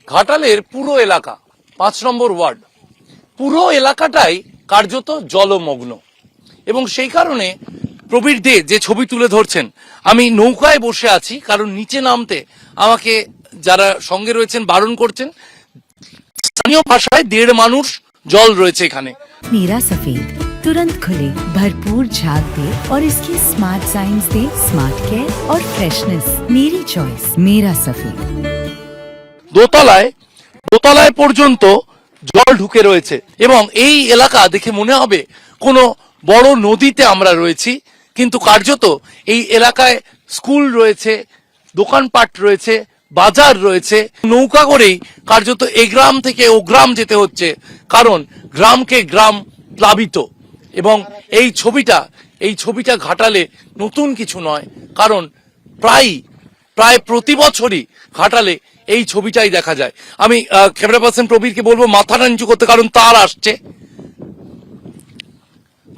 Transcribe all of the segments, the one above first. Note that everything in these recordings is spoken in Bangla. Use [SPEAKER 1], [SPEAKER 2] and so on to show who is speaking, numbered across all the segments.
[SPEAKER 1] ঘাটালের পুরো এলাকা ৫ নম্বর ওয়ার্ড, পুরো এলাকাটাই কার্যত জলমগ্ন এবং সেই কারণে প্রবীর দে যে ছবি তুলে ধরছেন, আমি নৌকায় বসে আছি কারণ নিচে নামতে আমাকে যারা সঙ্গে রয়েছেন বারণ করছেন। স্থানীয় ভাষায় ১.৫ মানুষ জল রয়েছে এখানে।
[SPEAKER 2] मेरा सफेद तुरंत खुले, भरपूर झाग दे और इसकी स्मार्ट साइंस दे स्मार्ट केयर और फ्रेशनेस। मेरी चॉइस मेरा सफेद।
[SPEAKER 1] দোতলায় পর্যন্ত জল ঢুকে রয়েছে এবং এই এলাকা দেখে মনে হবে কোনো বড় নদীতে আমরা রয়েছি, কিন্তু কার্যত এই এলাকায় স্কুল রয়েছে, দোকানপাট রয়েছে, বাজার রয়েছে। নৌকা করেই কার্যত এ গ্রাম থেকে ও গ্রাম যেতে হচ্ছে, কারণ গ্রামকে গ্রাম প্লাবিত। এবং এই ছবিটা ঘাটালে নতুন কিছু নয়, কারণ প্রায় প্রতি বছরই ঘাটালে এই ছবিটাই দেখা যায়। আমি ক্যামেরা পার্সন প্রবীরকে বলবো মাথাটা নিচু করতে, কারণ তার আসছে।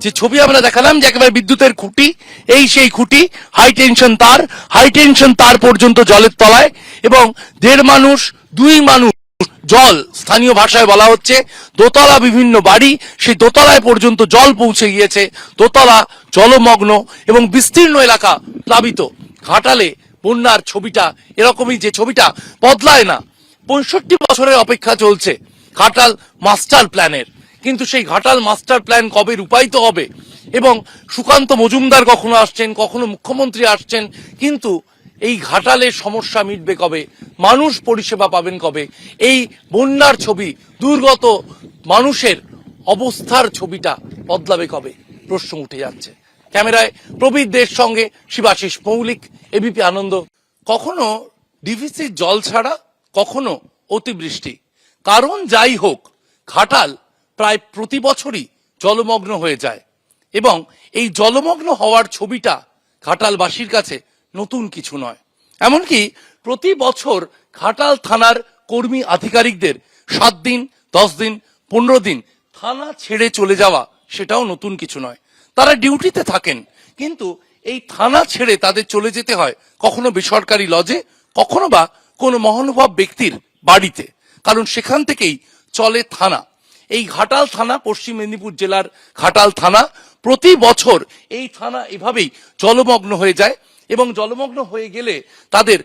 [SPEAKER 1] যে ছবি আমরা দেখালাম যে একেবারে বিদ্যুতের খুঁটি, এই সেই খুঁটি, হাই টেনশন তার পর্যন্ত জলের তলায় এবং ১.৫ মানুষ ২ মানুষ জল, স্থানীয় ভাষায় বলা হচ্ছে দোতলা বিভিন্ন বাড়ি, সেই দোতলায় পর্যন্ত জল পৌঁছে গিয়েছে। দোতলা জলমগ্ন এবং বিস্তীর্ণ এলাকা প্লাবিত। ঘাটালে বন্যার ছবিটা এরকমই, যে ছবিটা বদলায় না। ৬৫ বছরের অপেক্ষা চলছে ঘাটাল মাস্টার প্ল্যানের, কিন্তু সেই ঘাটাল মাস্টার প্ল্যান কবে রূপায়িত হবে? এবং সুকান্ত মজুমদার কখনো আসছেন, কখনো মুখ্যমন্ত্রী আসছেন, কিন্তু এই ঘাটালের সমস্যা মিটবে কবে? মানুষ পরিষেবা পাবেন কবে? এই বন্যার ছবি, দুর্গত মানুষের অবস্থার ছবিটা বদলাবে কবে? প্রশ্ন উঠে যাচ্ছে। ক্যামেরায় প্রবীর দের সঙ্গে শিবাশিস মৌলিক, এবিপি আনন্দ। কখনো ডিভিসির জল ছাড়া, কখনো অতিবৃষ্টি, কারণ যাই হোক ঘাটাল প্রায় প্রতি বছরই জলমগ্ন হয়ে যায় এবং এই জলমগ্ন হওয়ার ছবিটা ঘাটালবাসীর কাছে নতুন কিছু নয়। এমনকি প্রতি বছর ঘাটাল থানার কর্মী আধিকারিকদের ৭ দিন, ১০ দিন, ১৫ দিন থানা ছেড়ে চলে যাওয়া, সেটাও নতুন কিছু নয়। তারা ডিউটিতে থাকেন, কিন্তু এই থানা ছেড়ে তাদের চলে যেতে হয় কখনো বেসরকারি লজে, কখনো বা কোনো মহানুভব ব্যক্তির বাড়িতে, কারণ সেখান থেকেই চলে থানা। এই ঘাটাল থানা পশ্চিম মেদিনীপুর জেলার ঘাটাল থানা, প্রতি বছর এই থানা এভাবেই জলমগ্ন হয়ে যায় এবং জলমগ্ন হয়ে গেলে তাদের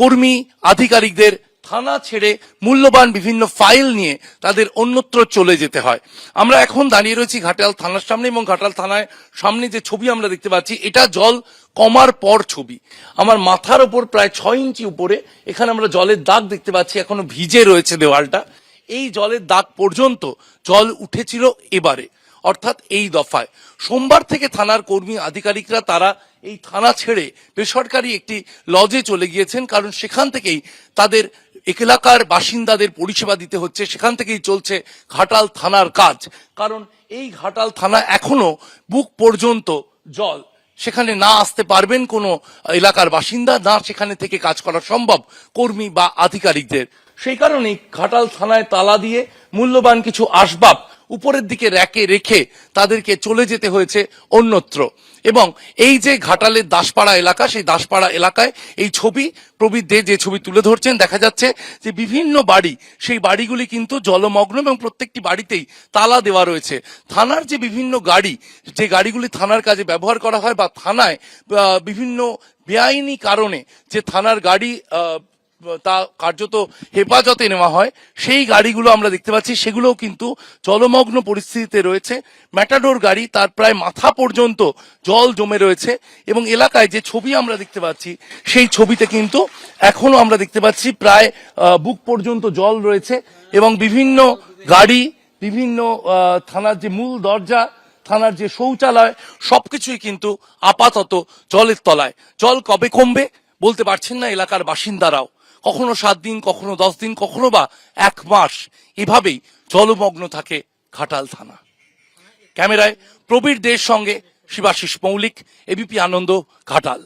[SPEAKER 1] কর্মী আধিকারিকদের থানা ছেড়ে মূল্যবান বিভিন্ন ফাইল নিয়ে তাদের অন্যত্র চলে যেতে হয়। আমরা এখন দাঁড়িয়ে রয়েছি ঘাটাল থানার সামনে এবং ঘাটাল থানার সামনে যে ছবি আমরা দেখতে পাচ্ছি, এটা জল কমার পর ছবি। আমার মাথার ওপর প্রায় ৬ ইঞ্চি উপরে এখানে আমরা জলের দাগ দেখতে পাচ্ছি, এখনো ভিজে রয়েছে দেওয়ালটা। এই জলের দাগ পর্যন্ত জল উঠেছিল এবারে, অর্থাৎ এই দফায়। সোমবার থেকে থানার কর্মী আধিকারিকরা তারা এই থানা ছেড়ে বেসরকারি একটি লজে চলে গিয়েছেন, কারণ সেখান থেকেই তাদের এলাকার বাসিন্দাদের পরিষেবা দিতে হচ্ছে, সেখান থেকেই চলছে ঘাটাল থানার কাজ। কারণ এই ঘাটাল থানা এখনো বুক পর্যন্ত জল, সেখানে না আসতে পারবেন কোনো এলাকার বাসিন্দা, না সেখানে থেকে কাজ করা সম্ভব কর্মী বা আধিকারিকদের। সেই কারণেই ঘাটাল থানায় তালা দিয়ে মূল্যবান কিছু আসবাব উপরের দিকে র্যাকে রেখে তাদেরকে চলে যেতে হয়েছে অন্যত্র। এবং এই যে ঘাটালের দাসপাড়া এলাকা, সেই দাসপাড়া এলাকায় এই ছবি প্রবীর দে যে ছবি তুলে ধরছেন, দেখা যাচ্ছে যে বিভিন্ন বাড়ি, সেই বাড়িগুলি কিন্তু জলমগ্ন এবং প্রত্যেকটি বাড়িতেই তালা দেওয়া রয়েছে। থানার যে বিভিন্ন গাড়ি, যে গাড়িগুলি থানার কাজে ব্যবহার করা হয় বা থানায় বিভিন্ন বেআইনি কারণে যে থানার গাড়ি তা কার্যত হেফাজতে নেওয়া হয়, সেই গাড়িগুলো আমরা দেখতে পাচ্ছি, সেগুলোও কিন্তু জলমগ্ন পরিস্থিতিতে রয়েছে। ম্যাটাডোর গাড়ি, তার প্রায় মাথা পর্যন্ত জল জমে রয়েছে এবং এলাকায় যে ছবি আমরা দেখতে পাচ্ছি, সেই ছবিতে কিন্তু এখনো আমরা দেখতে পাচ্ছি প্রায় বুক পর্যন্ত জল রয়েছে এবং বিভিন্ন গাড়ি, বিভিন্ন থানার যে মূল দরজা, থানার যে শৌচালয়, সবকিছুই কিন্তু আপাতত জলের তলায়। জল কবে কমবে বলতে পারছেন না এলাকার বাসিন্দারাও। কখনো ৭ দিন, কখনো ১০ দিন, কখনো বা ১ মাস এভাবেই জলমগ্ন থাকে ঘাটাল থানা। ক্যামেরায় প্রবীর দের সঙ্গে শিবাশিস মৌলিক, এবিপি আনন্দ, ঘাটাল।